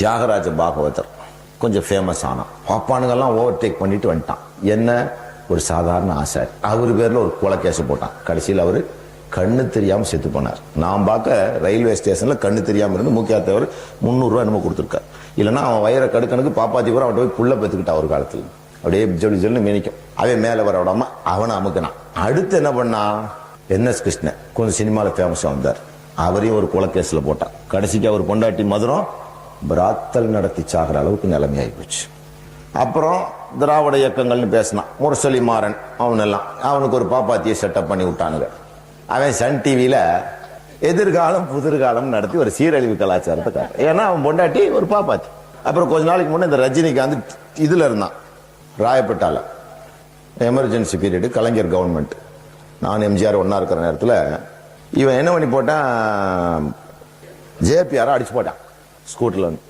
தியாகராஜ பாகவதர் கொஞ்சம் ஃபேமஸ் ஆனான். பாப்பானுங்கெல்லாம் ஓவர்டேக் பண்ணிட்டு வந்துட்டான். என்ன ஒரு சாதாரண ஆசாரி, அவர் பேர்ல ஒரு கொலை கேஸ் போட்டான். கடைசியில் அவர் கண்ணு தெரியாம செத்து போனார். நான் பார்க்க ரயில்வே ஸ்டேஷன்ல கண்ணு தெரியாம இருந்து முக்கியத்தவர் 300 ரூபாய் என்னமோ கொடுத்துருக்காரு. இல்லைன்னா அவன் வயிற கடுக்கணுக்கு பாப்பாத்தி கூட அவன் போய் புள்ள பெற்றுக்கிட்டான். ஒரு காலத்துல அப்படியே ஜொலி ஜொல்னு மினிக்கும். அவன் மேல வர விடாம அவனை அமுக்கினான். அடுத்து என்ன பண்ணா, என்எஸ் கிருஷ்ணன் கொஞ்சம் சினிமாவில் ஃபேமஸா வந்தார். அவரையும் ஒரு கொலை கேஸ்ல போட்டான். கடைசிக்கு அவர் பொண்டாட்டி மதுரம் பிராத்தல் நடத்தி சாகிற அளவுக்கு நிலைமையாகி போச்சு. அப்புறம் திராவிட இயக்கங்கள்னு பேசினான். முரசொலி மாறன் அவனெல்லாம் அவனுக்கு ஒரு பாப்பாத்தியை செட்டப் பண்ணி விட்டானுங்க. அவன் சன் டிவியில எதிர்காலம் புதிர்காலம் நடத்தி ஒரு சீரழிவு கலாச்சாரத்தை காட்டு. ஏன்னா அவன் பொண்டாட்டி ஒரு பாப்பாத்தி. அப்புறம் கொஞ்ச நாளைக்கு முன்னே இந்த ரஜினிகாந்த் இதுல இருந்தான், ராயப்பேட்டால எமர்ஜென்சி பீரியடு, கலைஞர் கவர்மெண்ட். நான் எம்ஜிஆர் ஒன்னா இருக்கிற நேரத்தில் இவன் என்ன பண்ணி போட்டான், ஜேபிஆர் அடிச்சு போட்டான் ஸ்கூட்டர்ல வந்து.